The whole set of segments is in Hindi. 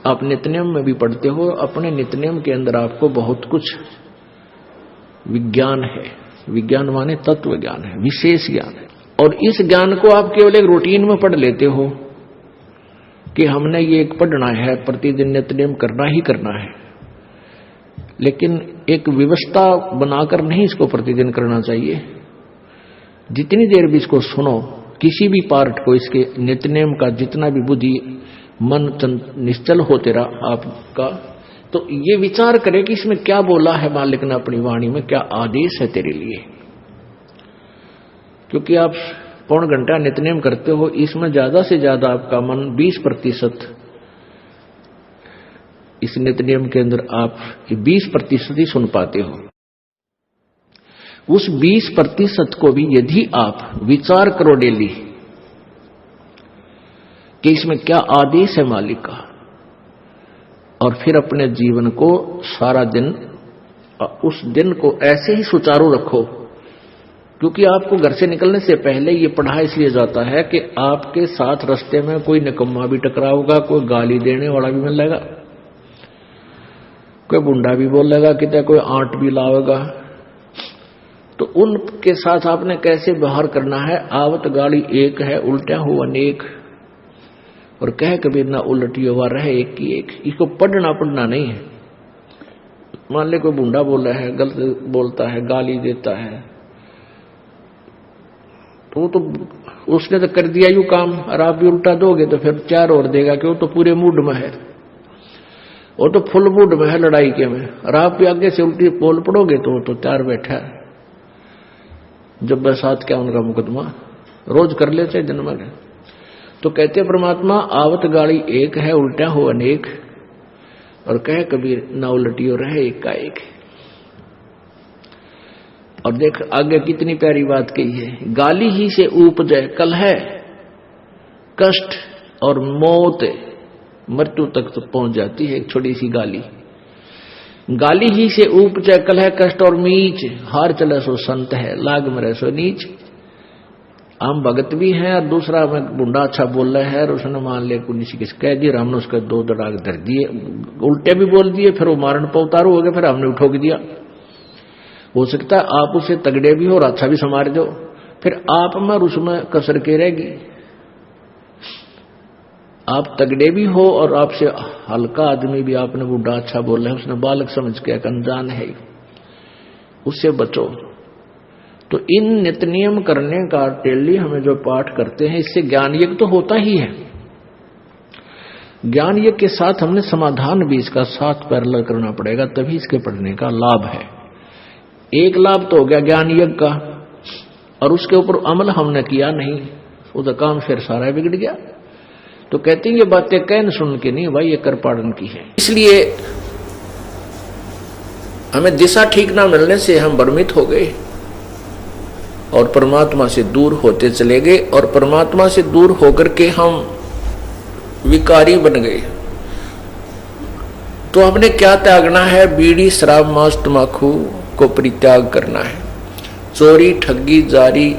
आप नित्यनेम में भी पढ़ते हो, अपने नित्यनेम के अंदर आपको बहुत कुछ विज्ञान है। विज्ञान माने तत्व ज्ञान है, विशेष ज्ञान है। और इस ज्ञान को आप केवल एक रूटीन में पढ़ लेते हो कि हमने ये एक पढ़ना है, प्रतिदिन नित्यनेम करना ही करना है, लेकिन एक व्यवस्था बनाकर नहीं इसको प्रतिदिन करना चाहिए। जितनी देर भी इसको सुनो, किसी भी पार्ट को, इसके नित्यनेम का जितना भी बुद्धि मन निश्चल होते रहा आपका, तो ये विचार करे कि इसमें क्या बोला है मालिक ने अपनी वाणी में, क्या आदेश है तेरे लिए। क्योंकि आप पौन घंटा नित्यनेम करते हो, इसमें ज्यादा से ज्यादा आपका मन 20% इस नित्यनेम के अंदर आप 20% ही सुन पाते हो। उस 20% को भी यदि आप विचार करो डेली कि इसमें क्या आदेश है मालिक का, और फिर अपने जीवन को सारा दिन, उस दिन को ऐसे ही सुचारू रखो। क्योंकि आपको घर से निकलने से पहले ये पढ़ा इसलिए जाता है कि आपके साथ रास्ते में कोई निकम्मा भी टकराओगा, कोई गाली देने वाला भी मिलेगा, कोई बुंडा भी बोलेगा, कितना कोई आंट भी लावेगा। तो उनके साथ आपने कैसे व्यवहार करना है। आवत गाड़ी एक है, उल्टा हो अनेक, और कह कबीर ना उलटी हुआ रहे एक की एक। इसको पढ़ना नहीं है। मान ले कोई बुंडा बोला है, गलत बोलता है, गाली देता है, तो उसने तो कर दिया यूं काम, और आप भी उल्टा दोगे तो फिर 4 और देगा कि वो तो पूरे मूड में है, वो तो फुल मूड में है लड़ाई के में, और आप भी आगे से उल्टी बोल पड़ोगे तो वो तो 4 बैठा है। जब बरसात क्या उनका मुकदमा रोज कर लेते दिन में। तो कहते परमात्मा आवत गाड़ी एक है, उल्टा हो अनेक, और कह कबीर ना उलटियो रहे एक का एक। और देख आगे कितनी प्यारी बात कही है। गाली ही से उपजे कलह, कष्ट और मौत, मृत्यु तक तो पहुंच जाती है एक छोटी सी गाली। गाली ही से उपजे कलह, कष्ट और मीच, हार चले सो संत है, लाग मरे सो नीच। हम भगत भी हैं और दूसरा में बुंडा अच्छा बोल रहा है, और उसने मान लिया किसी किस कह दिया, हमने उसका 2 दड़ाग धर दिए, उल्टे भी बोल दिए, फिर वो मारण पर उतारू हो गया, फिर हमने उठोक दिया। हो सकता है आप उसे तगड़े भी हो और अच्छा भी संवार दो, फिर आप में उसमें कसर के रहेगी। आप तगड़े भी हो और आपसे हल्का आदमी भी आपने बुढ़ा अच्छा बोला है, उसने बालक समझ के अनजान है, उससे बचो। तो इन नित्य नियम करने का डेली हमें जो पाठ करते हैं, इससे ज्ञान यज्ञ तो होता ही है। ज्ञान यज्ञ के साथ हमने समाधान भी इसका साथ पैरेलल करना पड़ेगा, तभी इसके पढ़ने का लाभ है। एक लाभ तो हो गया ज्ञान यज्ञ का, और उसके ऊपर अमल हमने किया नहीं, उसका काम फिर सारा बिगड़ गया। तो कहते हैं ये बातें कहन सुन के नहीं भाई, ये कर पाड़न की है। इसलिए हमें दिशा ठीक ना मिलने से हम भ्रमित हो गए और परमात्मा से दूर होते चले गए, और परमात्मा से दूर होकर के हम विकारी बन गए। तो हमने क्या त्यागना है? बीड़ी शराब मांस तंबाकू को परित्याग करना है। चोरी ठगी जारी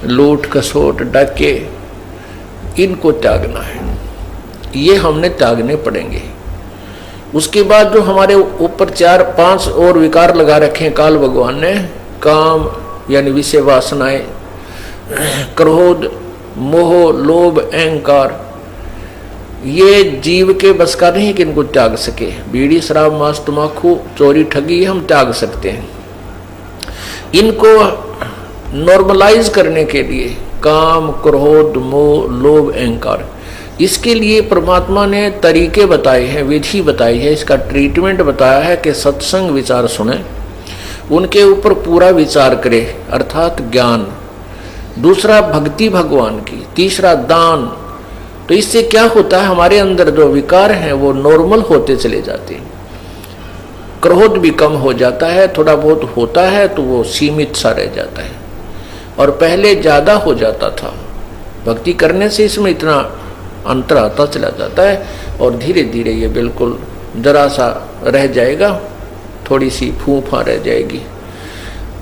लूट खसोट डाके, इनको त्यागना है। ये हमने त्यागने पड़ेंगे। उसके बाद जो हमारे ऊपर 4-5 और विकार लगा रखे हैं काल भगवान ने, काम यानी विषय वासनाएं, क्रोध, मोह, लोभ, अहंकार, ये जीव के बस का नहीं कि इनको त्याग सके। बीड़ी शराब मांस तंबाकू चोरी ठगी हम त्याग सकते हैं। इनको नॉर्मलाइज करने के लिए काम, क्रोध, मोह, लोभ, अहंकार, इसके लिए परमात्मा ने तरीके बताए हैं, विधि बताई है, इसका ट्रीटमेंट बताया है कि सत्संग विचार सुने, उनके ऊपर पूरा विचार करे, अर्थात ज्ञान। दूसरा भक्ति भगवान की, तीसरा दान। तो इससे क्या होता है? हमारे अंदर जो विकार हैं वो नॉर्मल होते चले जाते हैं। क्रोध भी कम हो जाता है, थोड़ा बहुत होता है तो वो सीमित सा रह जाता है, और पहले ज्यादा हो जाता था। भक्ति करने से इसमें इतना अंतर आता चला जाता है, और धीरे धीरे ये बिल्कुल जरा सा रह जाएगा, थोड़ी सी फूफा रह जाएगी।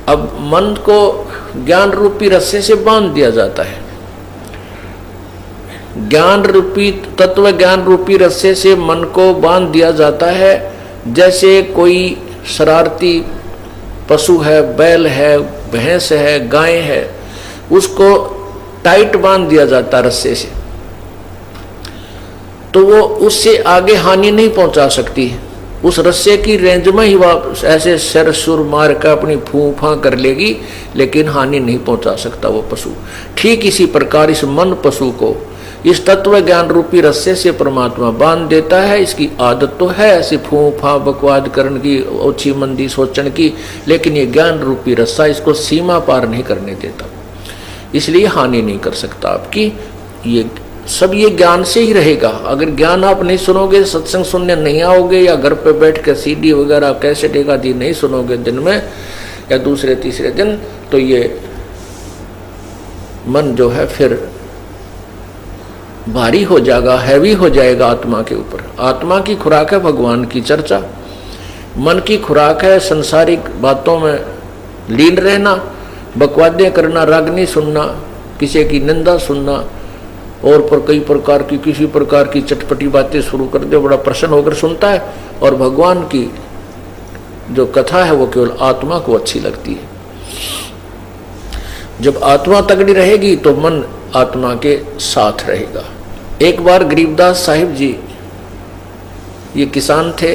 अब मन को ज्ञान रूपी रस्से से बांध दिया जाता है। ज्ञान रूपी तत्व ज्ञान रूपी रस्से से मन को बांध दिया जाता है। जैसे कोई शरारती पशु है, बैल है, भैंस है, गाय है, उसको टाइट बांध दिया जाता रस्से से, तो वो उससे आगे हानि नहीं पहुंचा सकती। उस रस्से की रेंज में ही वह ऐसे सिर सुर मार कर अपनी फूफा कर लेगी, लेकिन हानि नहीं पहुंचा सकता वो पशु। ठीक इसी प्रकार इस मन पशु को इस तत्व ज्ञान रूपी रस्से से परमात्मा बांध देता है। इसकी आदत तो है ऐसी फूफा बकवाद करने की, ओछी मंदी सोचने की, लेकिन ये ज्ञान रूपी रस्सा इसको सीमा पार नहीं करने देता, इसलिए हानि नहीं कर सकता आपकी। ये सब ये ज्ञान से ही रहेगा। अगर ज्ञान आप नहीं सुनोगे, सत्संग सुनने नहीं आओगे, या घर पे बैठ कर सीडी वगैरह कैसेट आदि नहीं सुनोगे दिन में या दूसरे तीसरे दिन, तो ये मन जो है फिर भारी हो जाएगा, हैवी हो जाएगा आत्मा के ऊपर। आत्मा की खुराक है भगवान की चर्चा, मन की खुराक है संसारिक बातों में लीन रहना, बकवादें करना, रागनी सुनना, किसी की निंदा सुनना, और पर कई प्रकार की किसी प्रकार की चटपटी बातें शुरू कर दे, बड़ा प्रसन्न होकर सुनता है। और भगवान की जो कथा है वो केवल आत्मा को अच्छी लगती है। जब आत्मा तगड़ी रहेगी तो मन आत्मा के साथ रहेगा। एक बार गरीबदास साहिब जी, ये किसान थे,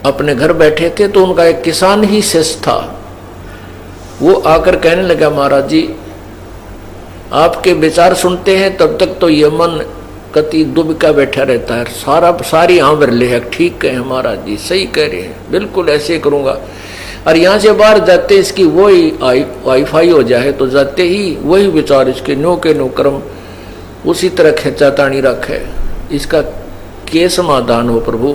अपने घर बैठे थे, तो उनका एक किसान ही शिष्य था। वो आकर कहने लगा, महाराज जी आपके विचार सुनते हैं तब तक तो ये मन कति दुबका बैठा रहता है, सारी आंवर है। ठीक कहे महाराज जी, सही कह रहे हैं, बिल्कुल ऐसे करूंगा। और यहाँ से बाहर जाते इसकी वही वाईफाई हो जाए तो जाते ही वही विचार इसके नो के नो कर्म उसी तरह खेचा तानी रखे, इसका के समाधान हो प्रभु।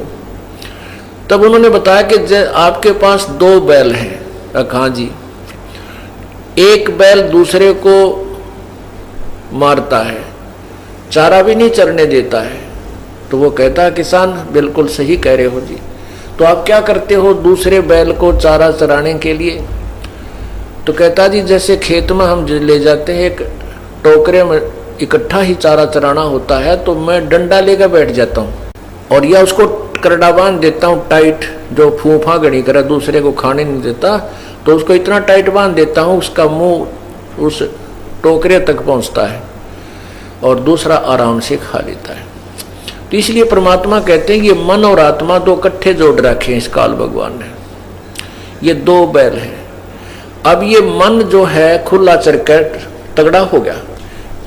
तब उन्होंने बताया कि आपके पास 2 बैल हैं। हाँ जी। एक बैल दूसरे को मारता है, चारा भी नहीं चरने देता है। तो वो कहता है, किसान बिल्कुल सही कह रहे हो जी, तो आप क्या करते हो दूसरे बैल को चारा चराने के लिए? तो कहता जी जैसे खेत में हम ले जाते हैं, एक टोकरे में इकट्ठा ही चारा चराना होता है, तो मैं डंडा लेकर बैठ जाता हूँ और या उसको करड़ा बांध देता हूँ टाइट, जो फूफा गड़ी करे दूसरे को खाने नहीं देता, तो उसको इतना टाइट बांध देता हूँ उसका मुंह उस टोकरे तक पहुँचता है और दूसरा आराम से खा लेता है। तो इसलिए परमात्मा कहते हैं कि मन और आत्मा 2 इकट्ठे जोड़ रखे हैं इस काल भगवान ने। ये 2 बैल है। अब ये मन जो है खुला चरकर तगड़ा हो गया,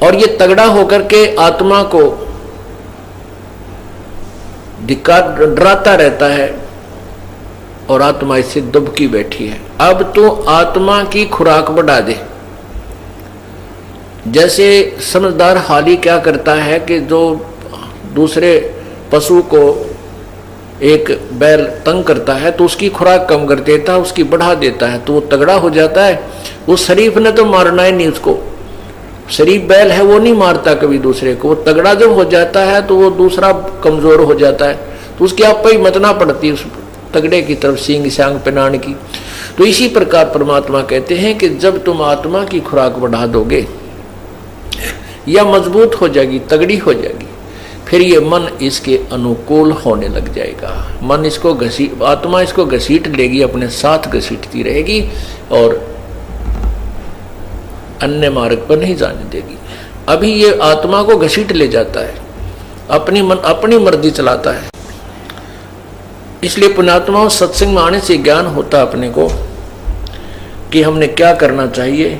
और ये तगड़ा होकर के आत्मा को डराता रहता है, और आत्मा इससे दुबकी बैठी है। अब तो आत्मा की खुराक बढ़ा दे। जैसे समझदार हाली क्या करता है कि जो दूसरे पशु को एक बैल तंग करता है तो उसकी खुराक कम कर देता है, उसकी बढ़ा देता है, तो वो तगड़ा हो जाता है। उस शरीफ ने तो मारना ही नहीं उसको, शरीफ बैल है वो नहीं मारता कभी दूसरे को। वो तगड़ा जब हो जाता है तो वो दूसरा कमजोर हो जाता है, तो उसकी आप ही मतना पड़ती है उस तगड़े की तरफ सींग सांग पहनाने की। तो इसी प्रकार परमात्मा कहते हैं कि जब तुम आत्मा की खुराक बढ़ा दोगे या मजबूत हो जाएगी, तगड़ी हो जाएगी, फिर ये मन इसके अनुकूल होने लग जाएगा। मन इसको आत्मा इसको घसीट लेगी, अपने साथ घसीटती रहेगी और अन्य मार्ग पर नहीं जाने देगी। अभी ये आत्मा को घसीट ले जाता है, अपनी मर्जी चलाता है। इसलिए पुण्यात्माओं, सत्संग में आने से ज्ञान होता अपने को कि हमने क्या करना चाहिए